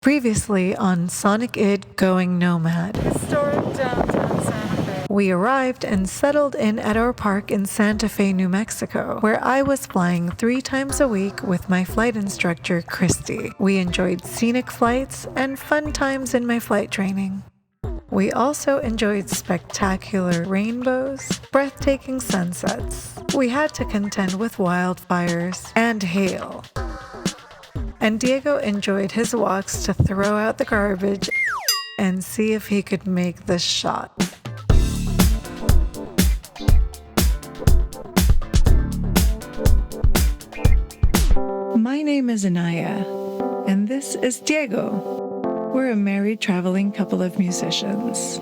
Previously on Sonic Id Going Nomad. Historic downtown Santa Fe. We arrived and settled in at our park in Santa Fe, New Mexico, where I was flying 3 times a week with my flight instructor, Christy. We enjoyed scenic flights and fun times in my flight training. We also enjoyed spectacular rainbows, breathtaking sunsets. We had to contend with wildfires and hail. And Diego enjoyed his walks to throw out the garbage and see if he could make the shot. My name is Inaia, and this is Diego. We're a married traveling couple of musicians.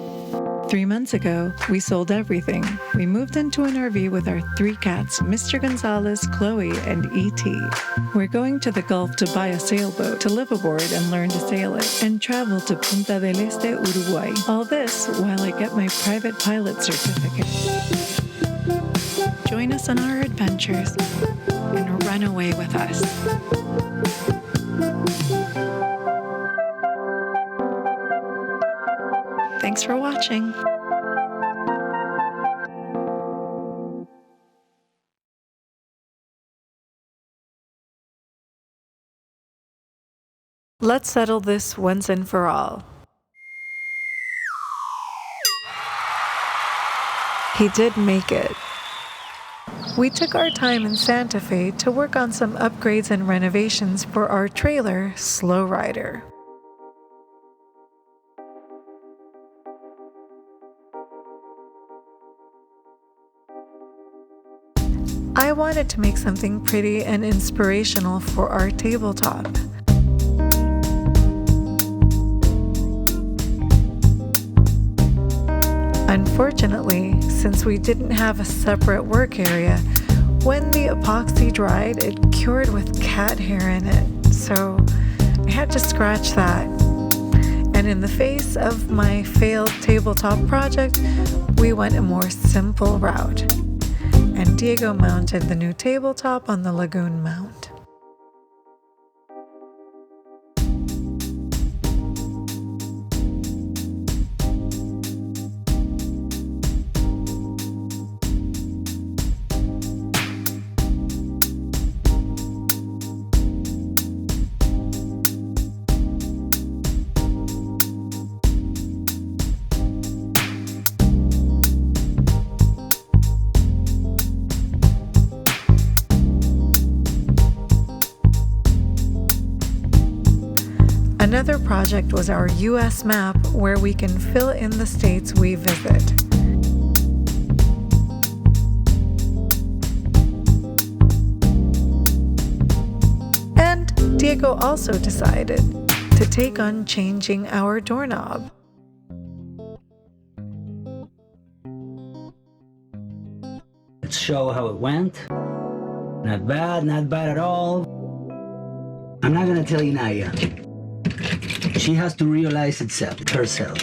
3 months ago, we sold everything. We moved into an RV with our 3 cats, Mr. Gonzalez, Chloe, and E.T. We're going to the Gulf to buy a sailboat, to live aboard and learn to sail it, and travel to Punta del Este, Uruguay. All this while I get my private pilot certificate. Join us on our adventures and run away with us. Thanks for watching. Let's settle this once and for all. He did make it. We took our time in Santa Fe to work on some upgrades and renovations for our trailer, Slow Rider. I wanted to make something pretty and inspirational for our tabletop. Unfortunately, since we didn't have a separate work area, when the epoxy dried, it cured with cat hair in it, so I had to scratch that. And in the face of my failed tabletop project, we went a more simple route. And Diego mounted the new tabletop on the lagoon mount. Another project was our US map, where we can fill in the states we visit. And Diego also decided to take on changing our doorknob. Let's show how it went. Not bad at all. I'm not gonna tell Inaia. She has to realize herself.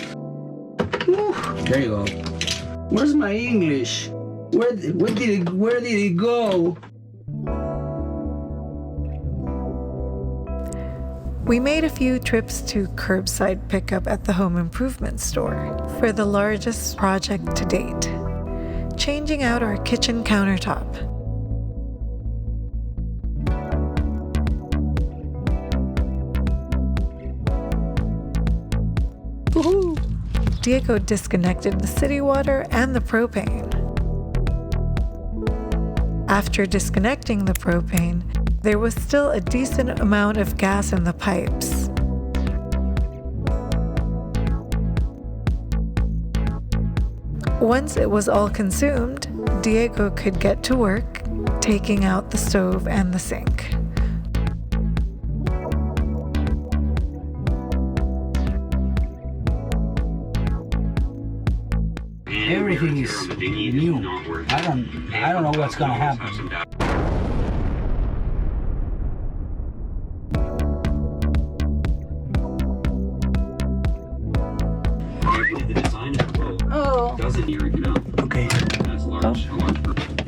Whew, there you go. Where's my English? Where did it go? We made a few trips to curbside pickup at the home improvement store for the largest project to date, changing out our kitchen countertop. Woohoo! Diego disconnected the city water and the propane. After disconnecting the propane, there was still a decent amount of gas in the pipes. Once it was all consumed, Diego could get to work, taking out the stove and the sink. Everything is new. I don't know what's gonna happen. Oh. Okay.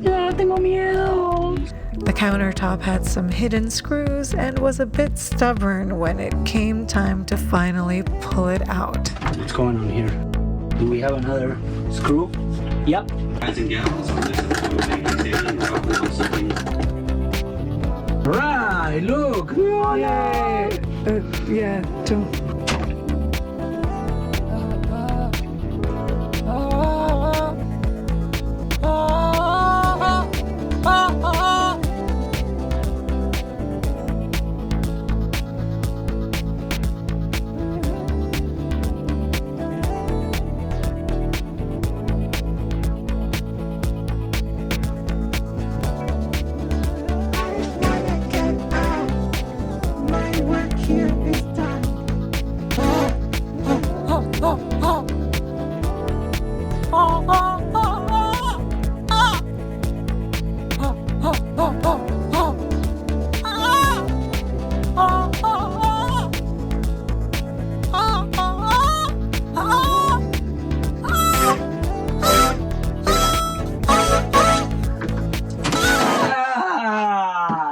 Ya tengo miedo. The countertop had some hidden screws and was a bit stubborn when it came time to finally pull it out. What's going on here? Do we have another screw? Yep. Right, look! Oh, Yay! Yeah, don't.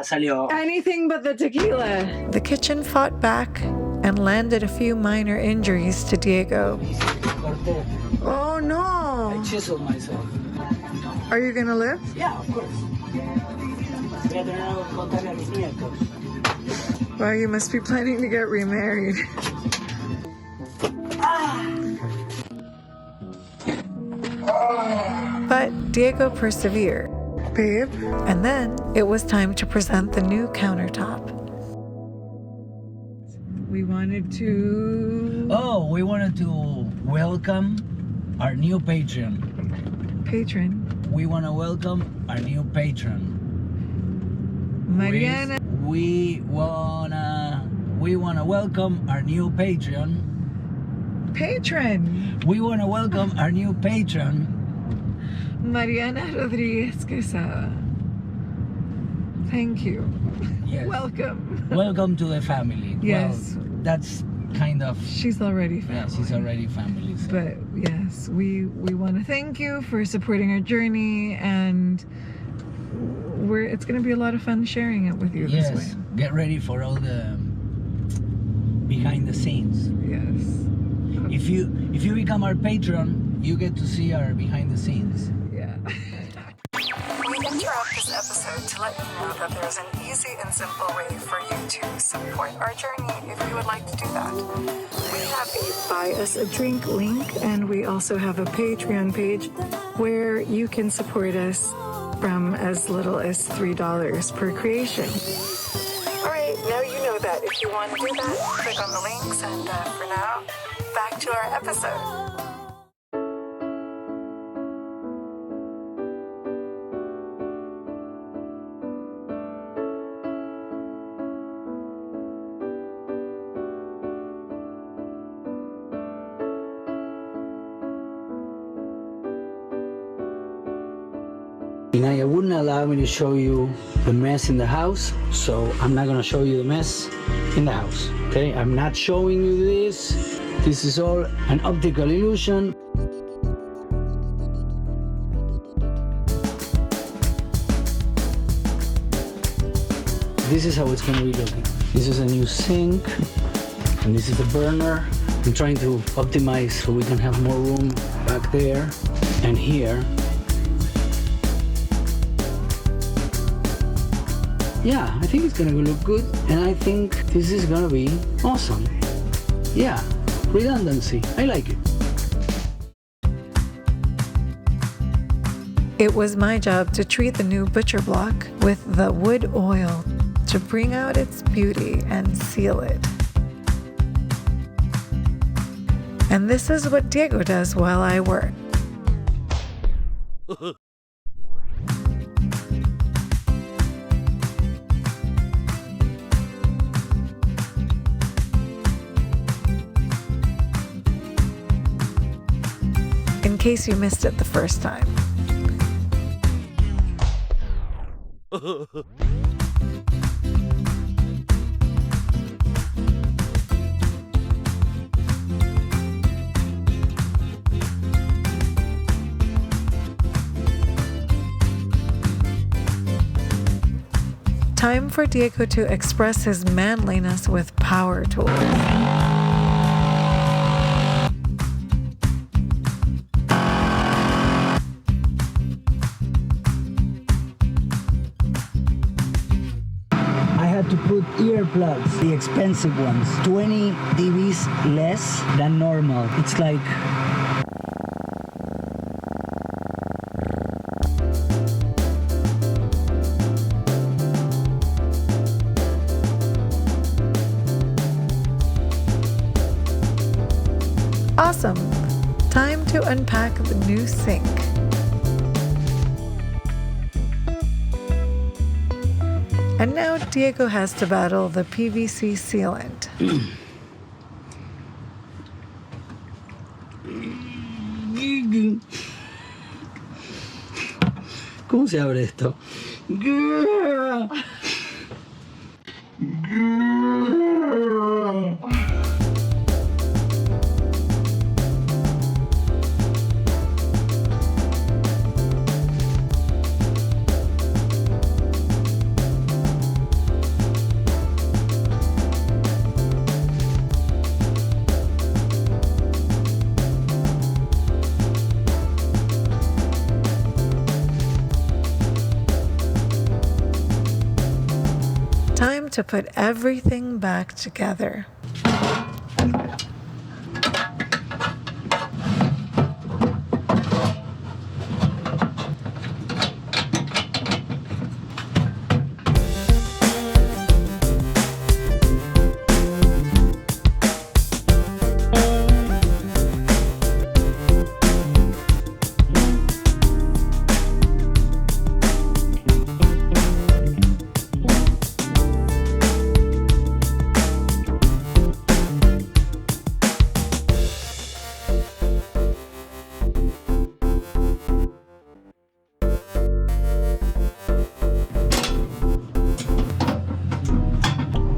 Salió. Anything but the tequila. The kitchen fought back and landed a few minor injuries to Diego. Oh I no! chiseled myself. Are you gonna live? Yeah, of course. Voy a tener algo que contarle a mis nietos. Well, you must be planning to get remarried. But Diego persevered. Babe. And then it was time to present the new countertop. We wanted to... Oh, we wanted to welcome our new patron. Patron. We want to welcome our new patron. Mariana. We wanna welcome our new patron. Patron. We wanna welcome our new patron. Mariana Rodriguez Quesada. Thank you. Yes. Welcome. Welcome to the family. Yes. Well, that's kind of... She's already family. Yeah, she's already family. So. But yes, we want to thank you for supporting our journey, and it's going to be a lot of fun sharing it with you this way. Get ready for all the behind the scenes. Yes. If you become our patron, you get to see our behind the scenes. Yeah. We interrupt this episode to let you know that there's an easy and simple way for you to support our journey if you would like to do that. We have a Buy Us a Drink link, and we also have a Patreon page where you can support us from as little as $3 per creation. Alright, now you know that. If you want to do that, click on the links, and for now, back to our episode. Inaia wouldn't allow me to show you the mess in the house, so I'm not gonna show you the mess in the house, okay? I'm not showing you this. This is all an optical illusion. This is how it's gonna be looking. This is a new sink, and this is the burner. I'm trying to optimize so we can have more room back there and here. Yeah, I think it's gonna look good, and I think this is gonna be awesome. Yeah, redundancy, I like it. It was my job to treat the new butcher block with the wood oil to bring out its beauty and seal it. And this is what Diego does while I work. In case you missed it the first time. Time for Diego to express his manliness with power tools. I had to put earplugs, the expensive ones, 20 dBs less than normal. It's like... Awesome! Time to unpack the new sink. And now Diego has to battle the PVC sealant. ¿Cómo se abre esto? Time to put everything back together.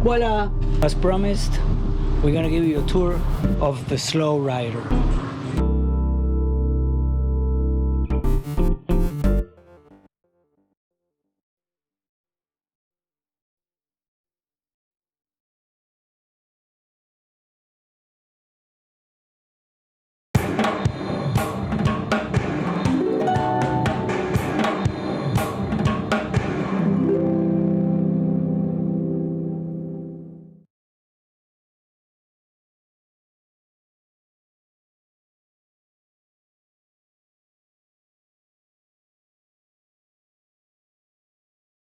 Voila! As promised, we're gonna give you a tour of the slow rider.